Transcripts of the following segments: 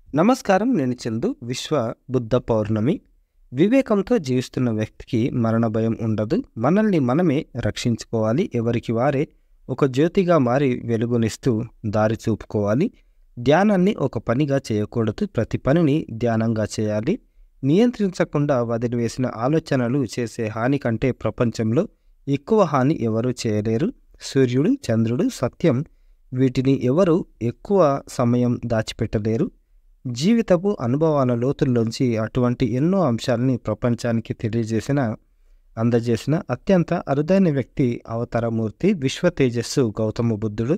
నమస్కారం. నేను చందు. విశ్వ బుద్ధ పౌర్ణమి. వివేకంతో జీవిస్తున్న వ్యక్తికి మరణ భయం ఉండదు. మనల్ని మనమే రక్షించుకోవాలి. ఎవరికి వారే ఒక జ్యోతిగా మారి వెలుగునిస్తూ దారి చూపుకోవాలి. ధ్యానాన్ని ఒక పనిగా చేయకూడదు. ప్రతి పనిని ధ్యానంగా చేయాలి. నియంత్రించకుండా వదిలివేసిన ఆలోచనలు చేసే హాని కంటే ప్రపంచంలో ఎక్కువ హాని ఎవరూ చేయలేరు. సూర్యుడు, చంద్రుడు, సత్యం, వీటిని ఎవరు ఎక్కువ సమయం దాచిపెట్టలేరు. జీవితపు అనుభవాల లోతుల్లోంచి అటువంటి ఎన్నో అంశాలని ప్రపంచానికి అందజేసిన అత్యంత అరుదైన వ్యక్తి అవతారమూర్తి విశ్వ తేజస్సు గౌతమ బుద్ధుడు.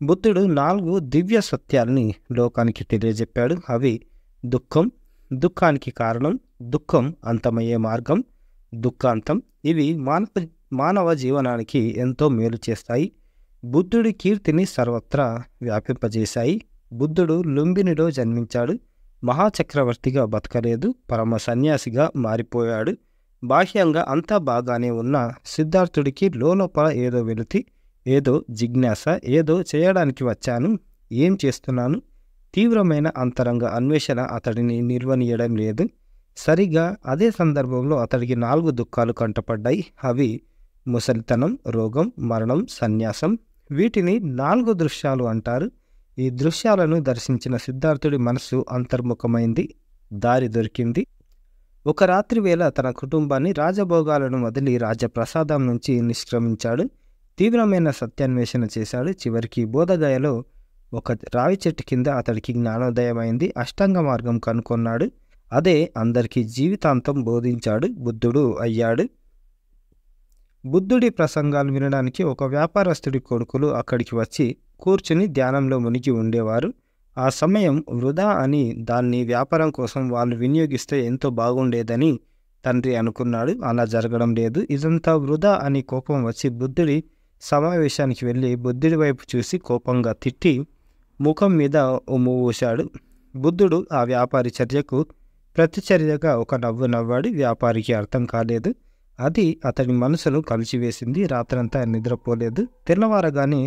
బుద్ధుడు 4 దివ్య సత్యాల్ని లోకానికి తెలియజెప్పాడు. అవి దుఃఖం, దుఃఖానికి కారణం, దుఃఖం అంతమయ్యే మార్గం, దుఃఖాంతం. ఇవి మానవ జీవనానికి ఎంతో మేలు చేస్తాయి. బుద్ధుడి కీర్తిని సర్వత్రా వ్యాపింపజేశాయి. బుద్ధుడు లుంబినిలో జన్మించాడు. మహాచక్రవర్తిగా బతకలేదు. పరమ సన్యాసిగా మారిపోయాడు. బాహ్యంగా అంతా బాగానే ఉన్న సిద్ధార్థుడికి లోపల ఏదో వెలితి, ఏదో జిజ్ఞాస, ఏదో చేయడానికి వచ్చాను, ఏం చేస్తున్నాను, తీవ్రమైన అంతరంగ అన్వేషణ అతడిని నిర్వనీయడం లేదు. సరిగా అదే సందర్భంలో అతడికి 4 దుఃఖాలు కంటపడ్డాయి. అవి ముసలితనం, రోగం, మరణం, సన్యాసం. వీటిని 4 దృశ్యాలు అంటారు. ఈ దృశ్యాలను దర్శించిన సిద్ధార్థుడి మనస్సు అంతర్ముఖమైంది. దారి దొరికింది. ఒక రాత్రి వేళ తన కుటుంబాన్ని, రాజభోగాలను వదిలి రాజప్రసాదం నుంచి నిష్క్రమించాడు. తీవ్రమైన సత్యాన్వేషణ చేశాడు. చివరికి బోధగయలో ఒక రావి చెట్టు కింద అతడికి జ్ఞానోదయమైంది. అష్టాంగ మార్గం కనుగొన్నాడు. అదే అందరికీ జీవితాంతం బోధించాడు. బుద్ధుడు అయ్యాడు. బుద్ధుడి ప్రసంగాలు వినడానికి ఒక వ్యాపారస్తుడి కొడుకులు అక్కడికి వచ్చి కూర్చుని ధ్యానంలో మునిగి ఉండేవారు. ఆ సమయం వృధా అని, దాన్ని వ్యాపారం కోసం వాళ్ళు వినియోగిస్తే ఎంతో బాగుండేదని తండ్రి అనుకున్నాడు. అలా జరగడం లేదు. ఇదంతా వృధా అని కోపం వచ్చి బుద్ధుడి సమావేశానికి వెళ్ళి బుద్ధుడి వైపు చూసి కోపంగా తిట్టి ముఖం మీద ఉమ్ము ఊశాడు. బుద్ధుడు ఆ వ్యాపారి చర్యకు ప్రతిచర్యగా ఒక నవ్వు నవ్వాడు. వ్యాపారికి అర్థం కాలేదు. అది అతడి మనసును కలిచివేసింది. రాత్రంతా నిద్రపోలేదు. తెల్లవారగానే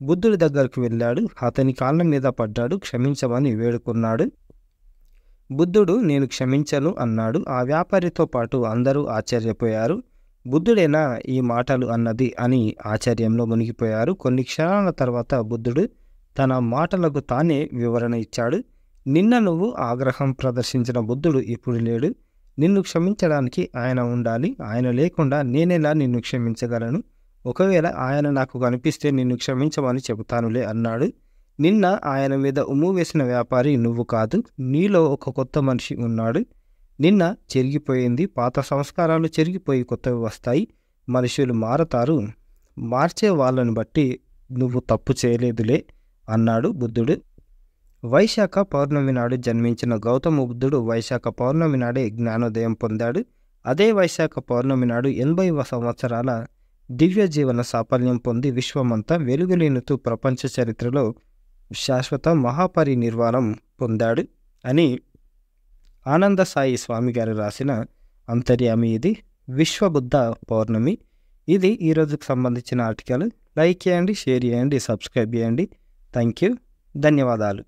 బుద్ధుడి దగ్గరకు వెళ్ళాడు. అతని కాళ్ళ మీద పడ్డాడు. క్షమించమని వేడుకున్నాడు. బుద్ధుడు నేను క్షమించను అన్నాడు. ఆ వ్యాపారితో పాటు అందరూ ఆశ్చర్యపోయారు. బుద్ధుడేనా ఈ మాటలు అన్నది అని ఆశ్చర్యంలో మునిగిపోయారు. కొన్ని క్షణాల తర్వాత బుద్ధుడు తన మాటలకు తానే వివరణ ఇచ్చాడు. నిన్న నువ్వు ఆగ్రహం ప్రదర్శించిన బుద్ధుడు ఇప్పుడు లేడు. నిన్ను క్షమించడానికి ఆయన ఉండాలి. ఆయన లేకుండా నేనెలా నిన్ను క్షమించగలను? ఒకవేళ ఆయన నాకు కనిపిస్తే నిన్ను క్షమించమని చెబుతానులే అన్నాడు. నిన్న ఆయన మీద ఉమ్ము వేసిన వ్యాపారి నువ్వు కాదు. నీలో ఒక కొత్త మనిషి ఉన్నాడు. నిన్న చెరిగిపోయింది. పాత సంస్కారాలు చెరిగిపోయి కొత్తవి వస్తాయి. మనుషులు మారతారు. మార్చే వాళ్ళని బట్టి నువ్వు తప్పు చేయలేదులే అన్నాడు బుద్ధుడు. వైశాఖ పౌర్ణమి నాడు జన్మించిన గౌతమ బుద్ధుడు వైశాఖ పౌర్ణమి నాడే జ్ఞానోదయం పొందాడు. అదే వైశాఖ పౌర్ణమి నాడు 80వ సంవత్సరాల దివ్య జీవన సాఫల్యం పొంది విశ్వమంతా వెలుగులీనుతూ ప్రపంచ చరిత్రలో శాశ్వత మహాపరినిర్వాణం పొందాడు అని ఆనంద సాయి స్వామి గారు రాసిన అంతర్యామి. ఇది విశ్వబుద్ధ పౌర్ణమి. ఇది ఈరోజుకు సంబంధించిన ఆర్టికల్. లైక్ చేయండి, షేర్ చేయండి, సబ్స్క్రైబ్ చేయండి. Thank you. ధన్యవాదాలు.